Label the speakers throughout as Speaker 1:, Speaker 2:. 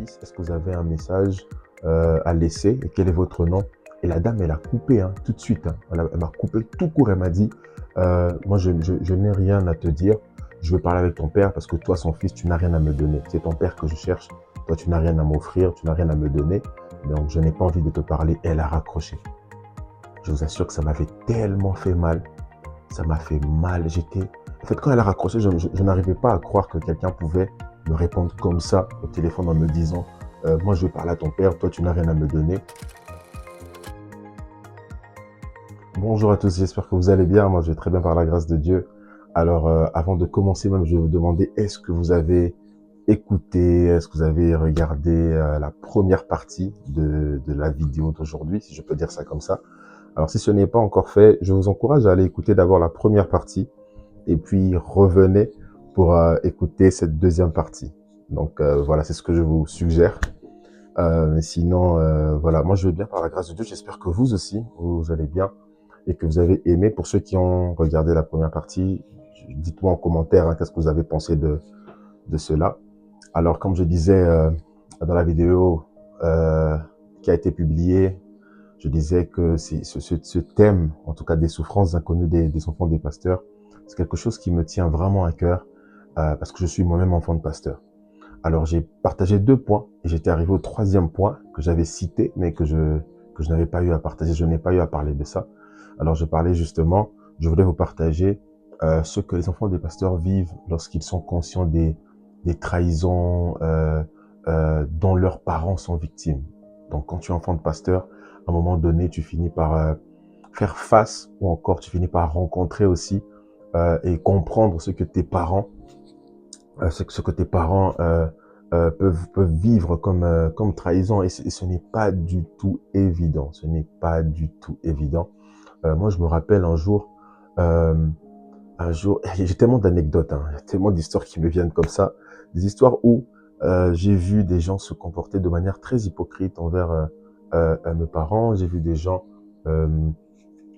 Speaker 1: fils, est-ce que vous avez un message à laisser et quel est votre nom? Et la dame, elle a coupé tout de suite. Elle m'a coupé tout court. Elle m'a dit, moi, je n'ai rien à te dire. Je veux parler avec ton père parce que toi, son fils, tu n'as rien à me donner. C'est ton père que je cherche. Toi, tu n'as rien à m'offrir, tu n'as rien à me donner. Donc, je n'ai pas envie de te parler. Elle a raccroché. Je vous assure que ça m'avait tellement fait mal. Ça m'a fait mal. En fait, quand elle a raccroché, je n'arrivais pas à croire que quelqu'un pouvait me répondre comme ça au téléphone en me disant moi, je veux parler à ton père, toi, tu n'as rien à me donner. Bonjour à tous, j'espère que vous allez bien. Moi, je vais très bien par la grâce de Dieu. Alors, avant de commencer même, je vais vous demander, est-ce que vous avez écouté, est-ce que vous avez regardé la première partie de la vidéo d'aujourd'hui, si je peux dire ça comme ça. Alors, si ce n'est pas encore fait, je vous encourage à aller écouter d'abord la première partie et puis revenez pour écouter cette deuxième partie. Donc, voilà, c'est ce que je vous suggère. Sinon, voilà, moi, je vais bien par la grâce de Dieu. J'espère que vous aussi, vous allez bien et que vous avez aimé. Pour ceux qui ont regardé la première partie, dites-moi en commentaire qu'est-ce que vous avez pensé de cela. Alors, comme je disais dans la vidéo qui a été publiée, je disais que ce thème, en tout cas des souffrances inconnues des enfants des pasteurs, c'est quelque chose qui me tient vraiment à cœur parce que je suis moi-même enfant de pasteur. Alors, j'ai partagé 2 points et j'étais arrivé au 3e point que j'avais cité, mais que je n'avais pas eu à partager. Je n'ai pas eu à parler de ça. Alors, je voulais vous partager ce que les enfants des pasteurs vivent lorsqu'ils sont conscients des trahisons dont leurs parents sont victimes. Donc, quand tu es enfant de pasteur, à un moment donné, tu finis par faire face ou encore tu finis par rencontrer aussi et comprendre ce que tes parents peuvent vivre comme trahison et ce n'est pas du tout évident. Ce n'est pas du tout évident. Moi, je me rappelle euh, un jour, j'ai tellement d'anecdotes, il y a tellement d'histoires qui me viennent comme ça, des histoires où j'ai vu des gens se comporter de manière très hypocrite envers mes parents. J'ai vu des gens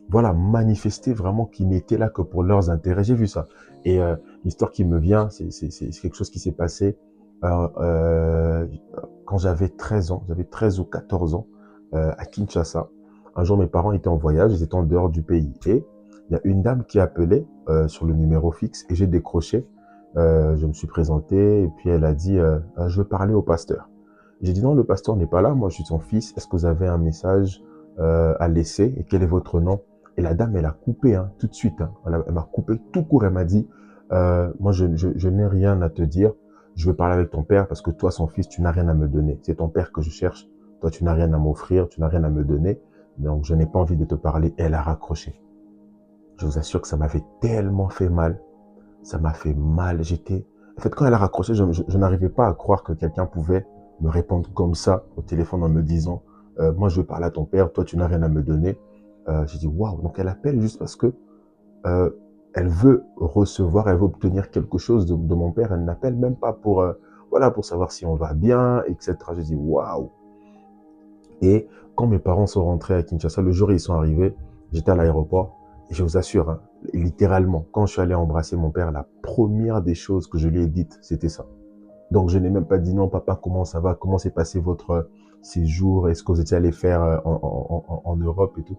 Speaker 1: voilà, manifester vraiment qu'ils n'étaient là que pour leurs intérêts. J'ai vu ça. Et l'histoire qui me vient, c'est quelque chose qui s'est passé euh, euh, quand j'avais 13 ans. J'avais 13 ou 14 ans à Kinshasa. Un jour, mes parents étaient en voyage, ils étaient en dehors du pays. Et il y a une dame qui appelait sur le numéro fixe et j'ai décroché. Je me suis présenté et puis elle a dit je veux parler au pasteur. J'ai dit non, le pasteur n'est pas là, moi je suis son fils. Est-ce que vous avez un message à laisser et quel est votre nom? Et la dame, elle a coupé tout de suite. Elle m'a coupé tout court. Elle m'a dit, moi, je n'ai rien à te dire. Je veux parler avec ton père parce que toi, son fils, tu n'as rien à me donner. C'est ton père que je cherche. Toi, tu n'as rien à m'offrir, tu n'as rien à me donner. Donc, je n'ai pas envie de te parler. Elle a raccroché. Je vous assure que ça m'avait tellement fait mal. Ça m'a fait mal. En fait, quand elle a raccroché, je n'arrivais pas à croire que quelqu'un pouvait me répondre comme ça au téléphone en me disant, moi, je veux parler à ton père. Toi, tu n'as rien à me donner. J'ai dit, waouh. Donc, elle appelle juste parce que euh, elle veut recevoir, elle veut obtenir quelque chose de mon père. Elle n'appelle même pas pour, voilà, pour savoir si on va bien, etc. J'ai dit, waouh. Et quand mes parents sont rentrés à Kinshasa, le jour où ils sont arrivés, j'étais à l'aéroport. Et je vous assure, littéralement, quand je suis allé embrasser mon père, la première des choses que je lui ai dites, c'était ça. Donc, je n'ai même pas dit non, papa, comment ça va? Comment s'est passé votre séjour? Est-ce que vous étiez allé faire en Europe et tout?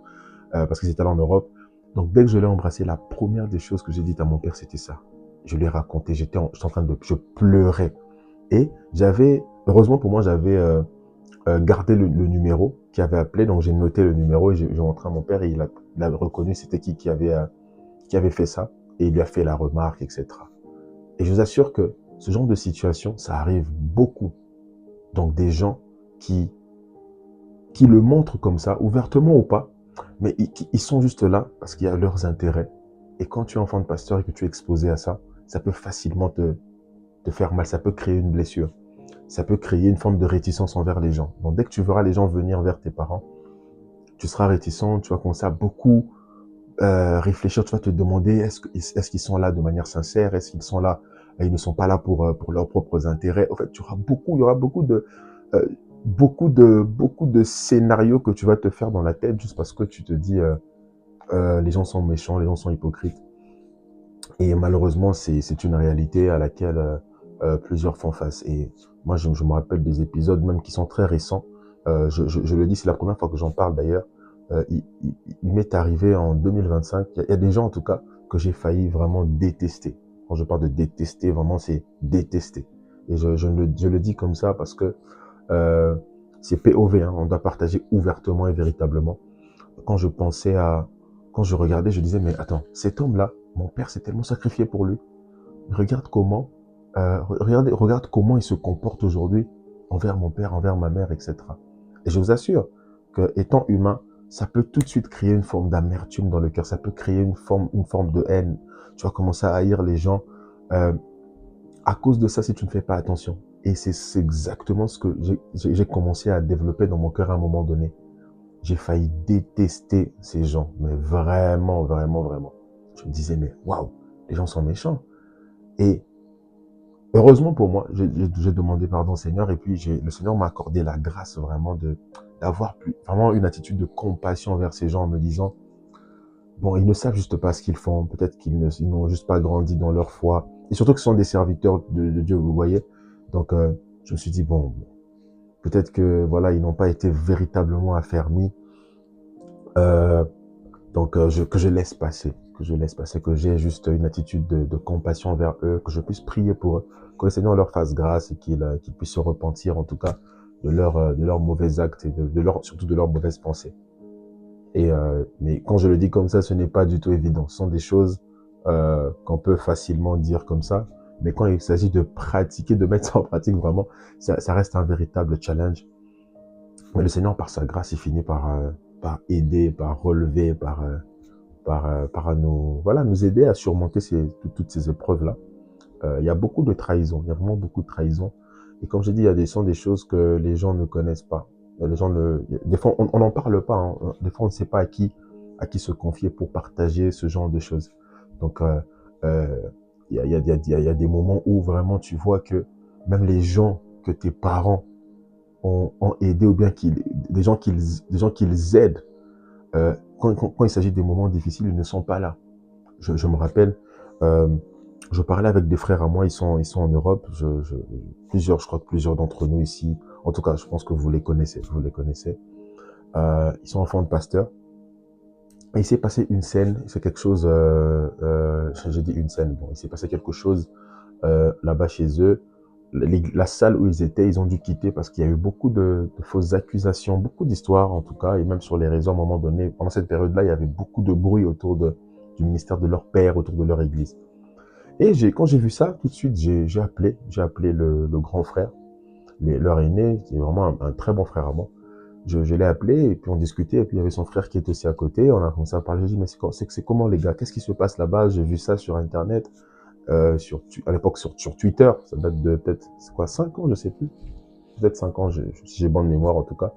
Speaker 1: Parce qu'ils étaient allés en Europe. Donc, dès que je l'ai embrassé, la première des choses que j'ai dites à mon père, c'était ça. Je lui ai raconté, j'étais en train je pleurais. Et heureusement pour moi, j'avais gardé le numéro qui avait appelé. Donc, j'ai noté le numéro et j'ai montré à mon père et il a reconnu c'était qui avait fait ça. Et il lui a fait la remarque, etc. Et je vous assure que ce genre de situation, ça arrive beaucoup. Donc, des gens qui, qui le montrent comme ça, ouvertement ou pas, mais ils sont juste là parce qu'il y a leurs intérêts. Et quand tu es enfant de pasteur et que tu es exposé à ça, ça peut facilement te faire mal, ça peut créer une blessure. Ça peut créer une forme de réticence envers les gens. Donc, dès que tu verras les gens venir vers tes parents, tu seras réticent, tu vas commencer à beaucoup réfléchir, tu vas te demander est-ce qu'ils sont là de manière sincère, est-ce qu'ils sont là, ils ne sont pas là pour leurs propres intérêts. En fait, il y aura euh, beaucoup de scénarios que tu vas te faire dans la tête juste parce que tu te dis les gens sont méchants, les gens sont hypocrites. Et malheureusement, c'est une réalité à laquelle plusieurs font face. Et Moi, je me rappelle des épisodes même qui sont très récents. Je le dis, c'est la première fois que j'en parle d'ailleurs. Il m'est arrivé en 2025, il y a des gens en tout cas que j'ai failli vraiment détester. Quand je parle de détester, vraiment, c'est détester. Et je le dis comme ça parce que euh, c'est POV, hein, on doit partager ouvertement et véritablement. Quand je pensais à, quand je regardais, je disais, mais attends, cet homme-là, mon père s'est tellement sacrifié pour lui. Regarde comment, regarde comment il se comporte aujourd'hui envers mon père, envers ma mère, etc. Et je vous assure que, étant humain, ça peut tout de suite créer une forme d'amertume dans le cœur. Ça peut créer une forme de haine. Tu vas commencer à haïr les gens euh, à cause de ça si tu ne fais pas attention. Et c'est exactement ce que j'ai commencé à développer dans mon cœur à un moment donné. J'ai failli détester ces gens, mais vraiment, vraiment, vraiment. Je me disais, mais waouh, les gens sont méchants. Et heureusement pour moi, j'ai demandé pardon au Seigneur et puis le Seigneur m'a accordé la grâce vraiment d'avoir vraiment une attitude de compassion envers ces gens en me disant, bon, ils ne savent juste pas ce qu'ils font, peut-être ils n'ont juste pas grandi dans leur foi, et surtout que ce sont des serviteurs de Dieu, vous voyez. Donc, je me suis dit, bon, peut-être que voilà, ils n'ont pas été véritablement affermis, euh, donc que je laisse passer, que j'ai juste une attitude de compassion envers eux, que je puisse prier pour eux, que le Seigneur leur fasse grâce et qu'ils puissent se repentir en tout cas de leurs mauvais actes et surtout de leurs mauvaises pensées. Et mais quand je le dis comme ça, ce n'est pas du tout évident. Ce sont des choses qu'on peut facilement dire comme ça, mais quand il s'agit de pratiquer, de mettre ça en pratique vraiment, ça reste un véritable challenge. Mais le Seigneur, par sa grâce, il finit par aider, par relever, par nous, voilà, nous aider à surmonter toutes ces épreuves-là. Il y a beaucoup de trahison, il y a vraiment beaucoup de trahison. Et comme j'ai dit, sont des choses que les gens ne connaissent pas. Les gens des fois, on n'en parle pas. Hein. Des fois, on ne sait pas à qui se confier pour partager ce genre de choses. Donc, euh, il y a des moments où vraiment tu vois que même les gens que tes parents ont aidés ou bien des gens qu'ils aident, quand il s'agit des moments difficiles, ils ne sont pas là. Je me rappelle, euh, je parlais avec des frères à moi, ils sont en Europe, je crois que plusieurs d'entre nous ici, en tout cas, je pense que vous les connaissez. Ils sont enfants de pasteurs. Et il s'est passé une scène, c'est quelque chose, j'ai dit une scène, bon, il s'est passé quelque chose là-bas chez eux. La salle où ils étaient, ils ont dû quitter parce qu'il y a eu beaucoup de fausses accusations, beaucoup d'histoires en tout cas, et même sur les réseaux à un moment donné, pendant cette période-là, il y avait beaucoup de bruit autour du ministère de leur père, autour de leur église. Et quand j'ai vu ça, tout de suite, j'ai appelé le grand frère, leur aîné, qui est vraiment un très bon frère à moi. Je l'ai appelé et puis on discutait et puis il y avait son frère qui était aussi à côté. On a commencé à parler. J'ai dit mais c'est comment les gars? Qu'est-ce qui se passe là-bas? J'ai vu ça sur internet, à l'époque sur Twitter. Ça date de peut-être c'est quoi 5 ans, je sais plus. Peut-être 5 ans, si j'ai bonne mémoire en tout cas.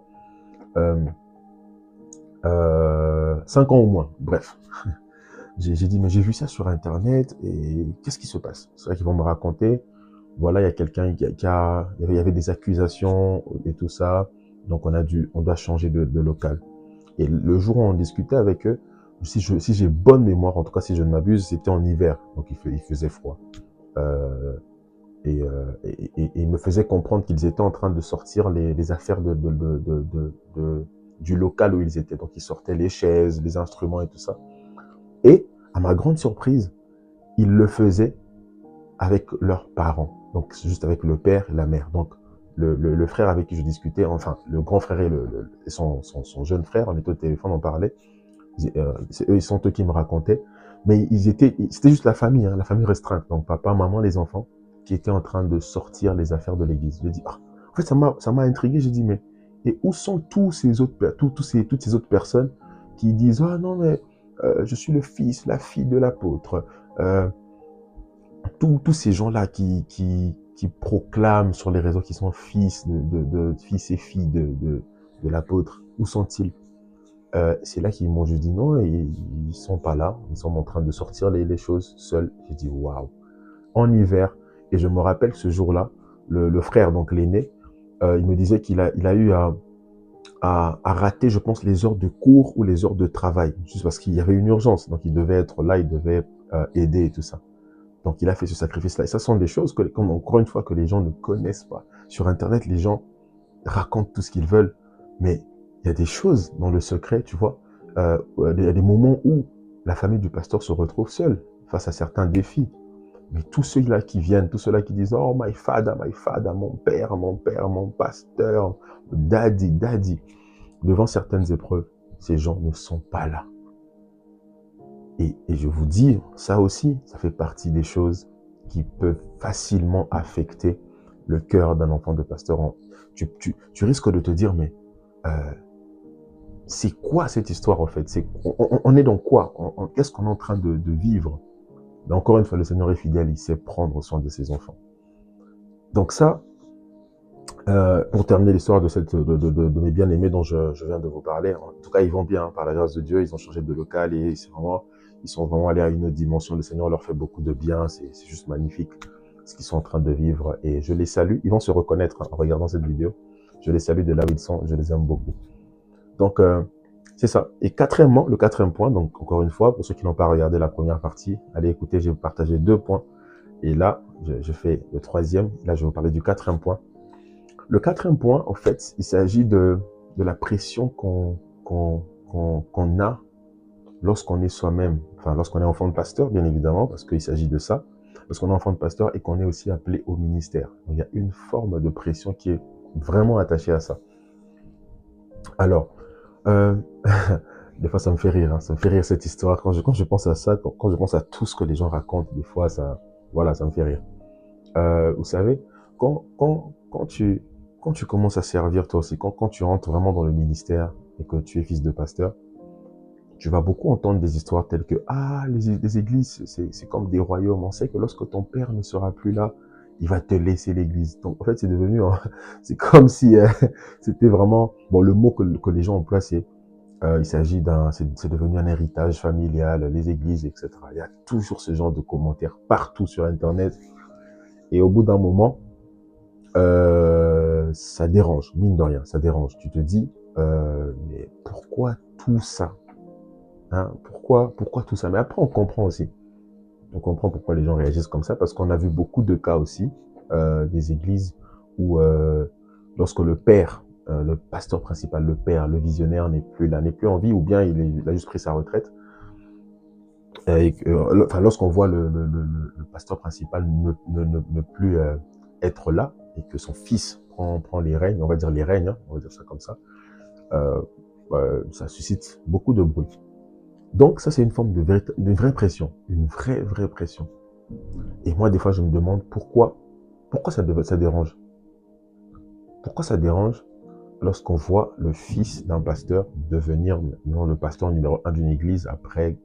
Speaker 1: 5 ans au moins. Bref. J'ai dit mais j'ai vu ça sur internet et qu'est-ce qui se passe? C'est vrai qu'ils vont me raconter. Voilà, il y a quelqu'un il y avait des accusations et tout ça. Donc on doit changer de local. Et le jour où on discutait avec eux, si j'ai bonne mémoire, en tout cas si je ne m'abuse, c'était en hiver, donc il faisait froid. Euh, et ils me faisaient comprendre qu'ils étaient en train de sortir les affaires du local où ils étaient. Donc ils sortaient les chaises, les instruments et tout ça. Et à ma grande surprise, ils le faisaient avec leurs parents, donc juste avec le père et la mère. Donc le frère avec qui je discutais, enfin le grand frère et son jeune frère, on était au téléphone, on parlait. Ils sont eux qui me racontaient, mais c'était juste la famille restreinte, donc papa, maman, les enfants, qui étaient en train de sortir les affaires de l'église. J'ai dit, ah, en fait, ça m'a intrigué. J'ai dit, mais et où sont toutes ces autres personnes qui disent, ah non mais je suis le fils, la fille de l'apôtre. Euh, tous ces gens-là qui proclament sur les réseaux qu'ils sont fils fils et filles de l'apôtre, où sont-ils? C'est là qu'ils m'ont juste dit non, ils sont pas là, ils sont en train de sortir les choses seuls. J'ai dit waouh. En hiver, et je me rappelle ce jour-là, le frère, donc l'aîné, il me disait il a eu à rater, je pense, les heures de cours ou les heures de travail, juste parce qu'il y avait une urgence. Donc il devait être là, il devait aider et tout ça. Donc il a fait ce sacrifice-là. Et ça sont des choses encore une fois, que les gens ne connaissent pas. Sur Internet, les gens racontent tout ce qu'ils veulent, mais il y a des choses dans le secret, tu vois. Il y a des moments où la famille du pasteur se retrouve seule face à certains défis. Mais tous ceux-là qui viennent, tous ceux-là qui disent « Oh, my father, mon père, mon pasteur, daddy, daddy », devant certaines épreuves, ces gens ne sont pas là. Et je vous dis, ça aussi, ça fait partie des choses qui peuvent facilement affecter le cœur d'un enfant de pasteur. Tu risques de te dire, mais c'est quoi cette histoire en fait? On est dans quoi? Qu'est-ce qu'on est en train de vivre? Mais encore une fois, le Seigneur est fidèle, il sait prendre soin de ses enfants. Donc ça, pour terminer l'histoire de mes bien-aimés dont je viens de vous parler, en tout cas, ils vont bien, par la grâce de Dieu, ils ont changé de local et ils sont vraiment allés à une autre dimension. Le Seigneur leur fait beaucoup de bien, c'est juste magnifique ce qu'ils sont en train de vivre. Et je les salue, ils vont se reconnaître en regardant cette vidéo. Je les salue de là où ils sont, je les aime beaucoup. Donc, c'est ça. Et quatrièmement, le quatrième point, donc encore une fois, pour ceux qui n'ont pas regardé la première partie, allez écouter, j'ai partagé 2 points. Et là, je fais le troisième. Là, je vais vous parler du quatrième point. Le quatrième point, en fait, il s'agit de la pression qu'on a lorsqu'on est soi-même, enfin lorsqu'on est enfant de pasteur, bien évidemment, parce qu'il s'agit de ça, lorsqu'on est enfant de pasteur et qu'on est aussi appelé au ministère. Donc, il y a une forme de pression qui est vraiment attachée à ça. Alors, des fois ça me fait rire, hein, ça me fait rire cette histoire. Quand je pense à ça, quand je pense à tout ce que les gens racontent, des fois, voilà, ça me fait rire. Vous savez, quand tu commences à servir toi aussi, quand tu rentres vraiment dans le ministère et que tu es fils de pasteur, tu vas beaucoup entendre des histoires telles que « Ah, les églises, c'est comme des royaumes. On sait que lorsque ton père ne sera plus là, il va te laisser l'église. » Donc, en fait, c'est devenu, c'est comme si c'était vraiment, bon, le mot que les gens emploient, c'est, il s'agit c'est devenu un héritage familial, les églises, etc. Il y a toujours ce genre de commentaires partout sur Internet. Et au bout d'un moment, ça dérange, mine de rien, ça dérange. Tu te dis, mais pourquoi tout ça? Hein, pourquoi tout ça? Mais après, on comprend aussi. On comprend pourquoi les gens réagissent comme ça, parce qu'on a vu beaucoup de cas aussi, des églises où lorsque le père, le pasteur principal, le père, le visionnaire n'est plus là, n'est plus en vie, ou bien il a juste pris sa retraite, et enfin, lorsqu'on voit le pasteur principal ne plus être là, et que son fils prend les rênes, on va dire les rênes, hein, on va dire ça comme ça, euh, ça suscite beaucoup de bruit. Donc ça, c'est une forme de vraie pression, une vraie pression. Et moi, des fois, je me demande pourquoi ça dérange. Pourquoi ça dérange lorsqu'on voit le fils d'un pasteur devenir non, le pasteur numéro 1 d'une église après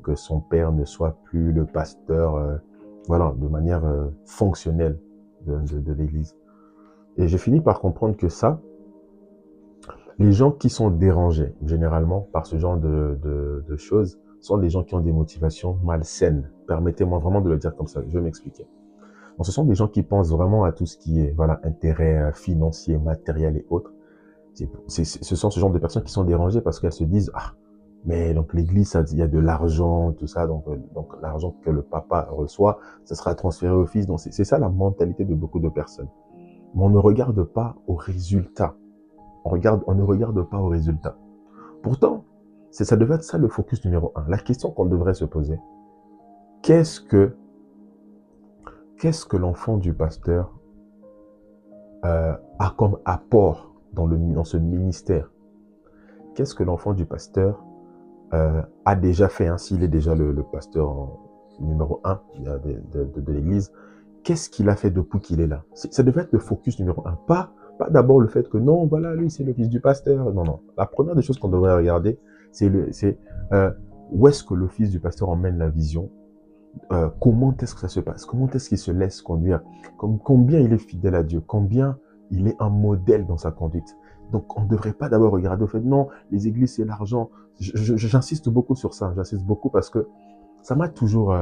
Speaker 1: que son père ne soit plus le pasteur, voilà, de manière fonctionnelle de l'église. Et j'ai fini par comprendre que ça, les gens qui sont dérangés, généralement, par ce genre de choses, sont des gens qui ont des motivations malsaines. Permettez-moi vraiment de le dire comme ça, je vais m'expliquer. Donc, ce sont des gens qui pensent vraiment à tout ce qui est voilà, intérêt financier, matériel et autres. Ce sont ce genre de personnes qui sont dérangées parce qu'elles se disent « Ah, mais donc l'église, il y a de l'argent, tout ça, donc l'argent que le papa reçoit, ça sera transféré au fils. » Donc c'est ça la mentalité de beaucoup de personnes. Mais on ne regarde pas au résultat. On ne regarde pas au résultat. Pourtant, ça devait être ça le focus numéro 1. La question qu'on devrait se poser, qu'est-ce que l'enfant du pasteur a comme apport dans ce ministère? Qu'est-ce que l'enfant du pasteur a déjà fait, hein, s'il est déjà le pasteur numéro 1 de l'église? Qu'est-ce qu'il a fait depuis qu'il est là? Ça devait être le focus numéro 1. Pas d'abord le fait que non, voilà, lui, c'est le fils du pasteur. Non, non. La première des choses qu'on devrait regarder, c'est où est-ce que le fils du pasteur emmène la vision? Comment est-ce que ça se passe? Comment est-ce qu'il se laisse conduire? Combien il est fidèle à Dieu? Combien il est un modèle dans sa conduite? Donc, on ne devrait pas d'abord regarder au fait, non, les églises, c'est l'argent. J'insiste beaucoup sur ça. J'insiste beaucoup parce que ça m'a toujours,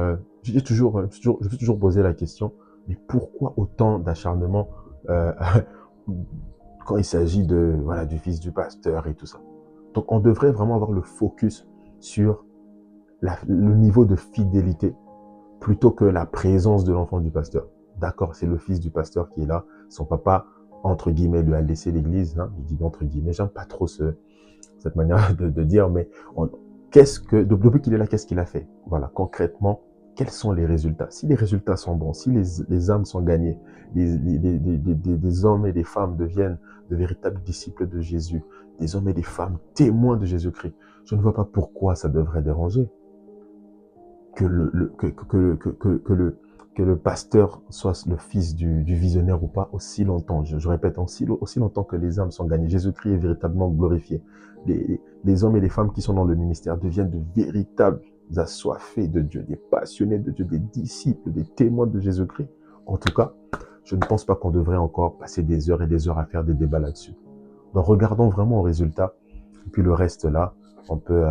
Speaker 1: je me suis toujours posé la question, mais pourquoi autant d'acharnement quand il s'agit voilà, du fils du pasteur et tout ça? Donc, on devrait vraiment avoir le focus sur le niveau de fidélité plutôt que la présence de l'enfant du pasteur. D'accord, c'est le fils du pasteur qui est là. Son papa, entre guillemets, lui a laissé l'église. Hein. Je dis entre guillemets, j'aime pas trop cette manière de dire, mais depuis qu'il est là, qu'est-ce qu'il a fait? Voilà, concrètement, quels sont les résultats? Si les résultats sont bons, si les âmes sont gagnées, des hommes et des femmes deviennent de véritables disciples de Jésus, des hommes et des femmes témoins de Jésus-Christ, je ne vois pas pourquoi ça devrait déranger que le pasteur soit le fils du visionnaire ou pas aussi longtemps. Je répète, aussi longtemps que les âmes sont gagnées. Jésus-Christ est véritablement glorifié. Les hommes et les femmes qui sont dans le ministère deviennent de véritables assoiffés de Dieu, des passionnés de Dieu, des disciples, des témoins de Jésus-Christ. En tout cas, je ne pense pas qu'on devrait encore passer des heures et des heures à faire des débats là-dessus. Donc, regardons vraiment au résultat. Et puis le reste là, on peut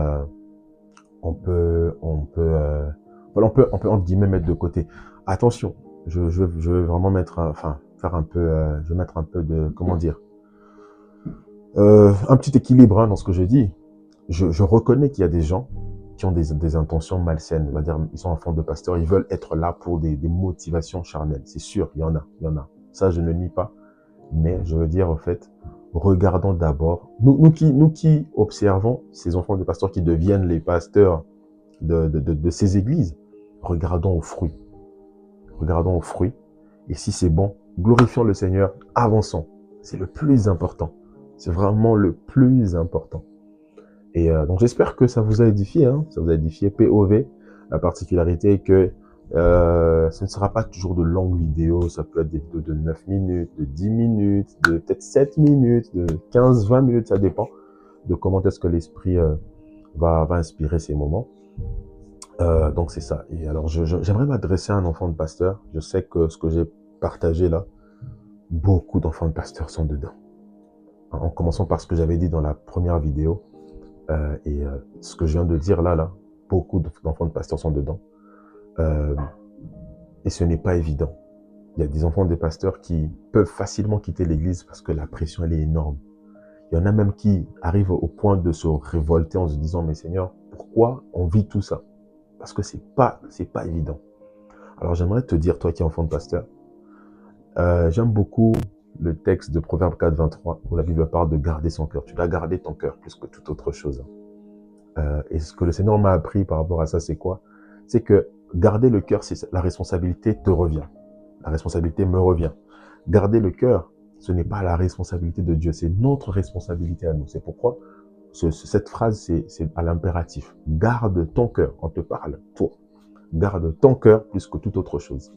Speaker 1: entre guillemets mettre de côté. Attention, je vais vraiment mettre, faire un peu, je vais mettre un peu de, comment dire, un petit équilibre dans ce que je dis. Je reconnais qu'il y a des gens qui ont des intentions malsaines. On va dire, ils sont enfants de pasteur, ils veulent être là pour des motivations charnelles. C'est sûr, il y en a. Ça, je ne nie pas. Mais je veux dire, en fait, regardons d'abord, nous qui observons ces enfants de pasteurs qui deviennent les pasteurs de ces églises, regardons aux fruits. Regardons aux fruits. Et si c'est bon, glorifions le Seigneur, avançons. C'est le plus important. C'est vraiment le plus important. Et donc j'espère que ça vous a édifié. Ça vous a édifié. POV, la particularité est que ce ne sera pas toujours de longues vidéos. Ça peut être des vidéos de 9 minutes, de 10 minutes, de peut-être 7 minutes, de 15-20 minutes. Ça dépend de comment est-ce que l'esprit va inspirer ces moments. Donc c'est ça. Et alors j'aimerais m'adresser à un enfant de pasteur. Je sais que ce que j'ai partagé là, beaucoup d'enfants de pasteur sont dedans. En commençant par ce que j'avais dit dans la première vidéo et ce que je viens de dire là, beaucoup d'enfants de pasteur sont dedans. Et ce n'est pas évident. Il y a des enfants de pasteurs qui peuvent facilement quitter l'église parce que la pression elle est énorme. Il y en a même qui arrivent au point de se révolter en se disant mais Seigneur, pourquoi on vit tout ça? Parce que c'est pas évident. Alors j'aimerais te dire, toi qui es enfant de pasteur, j'aime beaucoup le texte de Proverbe 4, 23, où la Bible parle de garder son cœur. Tu dois garder ton cœur plus que toute autre chose. Et ce que le Seigneur m'a appris par rapport à ça, c'est quoi? C'est que garder le cœur, la responsabilité te revient. La responsabilité me revient. Garder le cœur, ce n'est pas la responsabilité de Dieu, c'est notre responsabilité à nous. C'est pourquoi cette phrase, c'est à l'impératif. Garde ton cœur. On te parle, toi. Garde ton cœur plus que toute autre chose.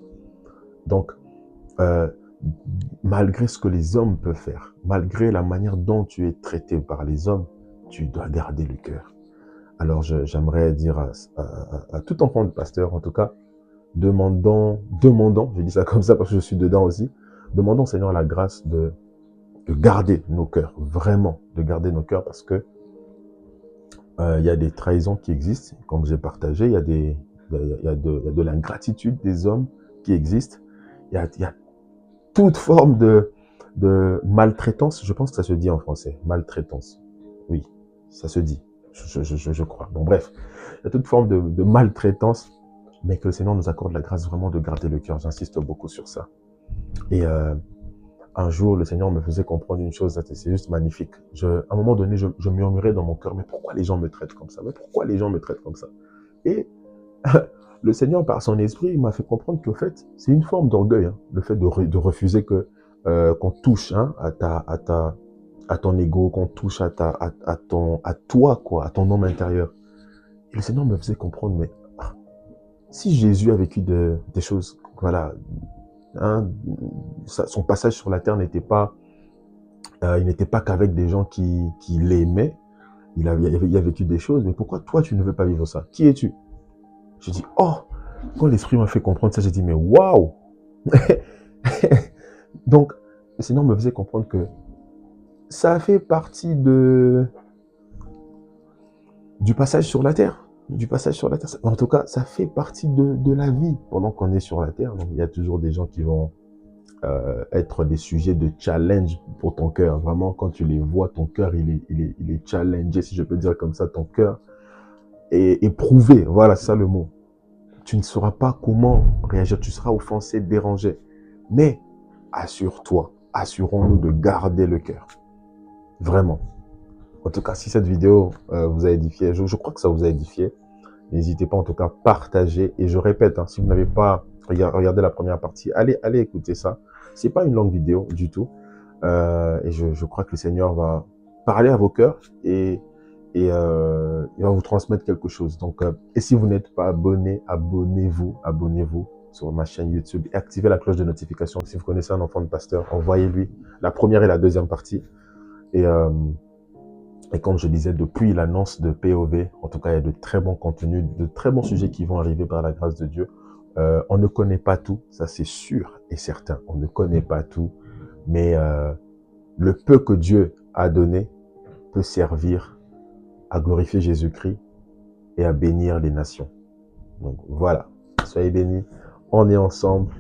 Speaker 1: Donc, malgré ce que les hommes peuvent faire, malgré la manière dont tu es traité par les hommes, tu dois garder le cœur. Alors, j'aimerais dire à tout enfant de pasteur, en tout cas, demandons, je dis ça comme ça parce que je suis dedans aussi, demandons au Seigneur la grâce de garder nos cœurs, vraiment, de garder nos cœurs parce que il y a des trahisons qui existent, comme j'ai partagé, il y a de l'ingratitude des hommes qui existent, il y a toute forme de maltraitance, je pense que ça se dit en français, maltraitance, oui, ça se dit, je crois. Bon bref, il y a toute forme de maltraitance, mais que le Seigneur nous accorde la grâce vraiment de garder le cœur, j'insiste beaucoup sur ça. Et un jour, le Seigneur me faisait comprendre une chose, c'est juste magnifique. À un moment donné, je murmurais dans mon cœur, mais pourquoi les gens me traitent comme ça? Mais pourquoi les gens me traitent comme ça? Et le Seigneur, par son esprit, m'a fait comprendre qu'au fait, c'est une forme d'orgueil, le fait de refuser qu'on touche à ton ego, qu'on touche à toi, quoi, à ton homme intérieur. Et le Seigneur me faisait comprendre, mais si Jésus a vécu des choses, voilà, son passage sur la terre n'était pas, il n'était pas qu'avec des gens qui l'aimaient, il a vécu des choses, mais pourquoi toi tu ne veux pas vivre ça? Qui es-tu? J'ai dit, oh, quand l'Esprit m'a fait comprendre ça, j'ai dit, mais waouh! Donc, le Seigneur me faisait comprendre que ça fait partie du passage sur la terre. Du passage sur la terre. En tout cas, ça fait partie de la vie pendant qu'on est sur la terre. Donc, il y a toujours des gens qui vont être des sujets de challenge pour ton cœur. Vraiment, quand tu les vois, ton cœur, il est challengé, si je peux dire comme ça, ton cœur est éprouvé. Voilà, c'est ça le mot. Tu ne sauras pas comment réagir. Tu seras offensé, dérangé. Mais assure-toi, assurons-nous de garder le cœur. Vraiment. En tout cas, si cette vidéo vous a édifié, je crois que ça vous a édifié, n'hésitez pas en tout cas à partager. Et je répète, hein, si vous n'avez pas regardé la première partie, allez écouter ça. C'est pas une longue vidéo du tout. Et je crois que le Seigneur va parler à vos cœurs et il va vous transmettre quelque chose. Donc, et si vous n'êtes pas abonné, abonnez-vous sur ma chaîne YouTube et activez la cloche de notification. Si vous connaissez un enfant de pasteur, envoyez-lui la première et la deuxième partie. Et, euh, et comme je disais, depuis l'annonce de POV, en tout cas, il y a de très bons contenus, de très bons sujets qui vont arriver par la grâce de Dieu. On ne connaît pas tout, ça c'est sûr et certain. On ne connaît pas tout, mais le peu que Dieu a donné peut servir à glorifier Jésus-Christ et à bénir les nations. Donc voilà, soyez bénis, on est ensemble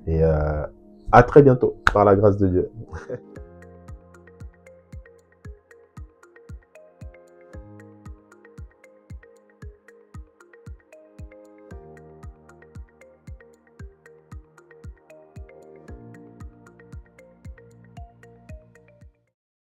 Speaker 1: et à très bientôt par la grâce de Dieu.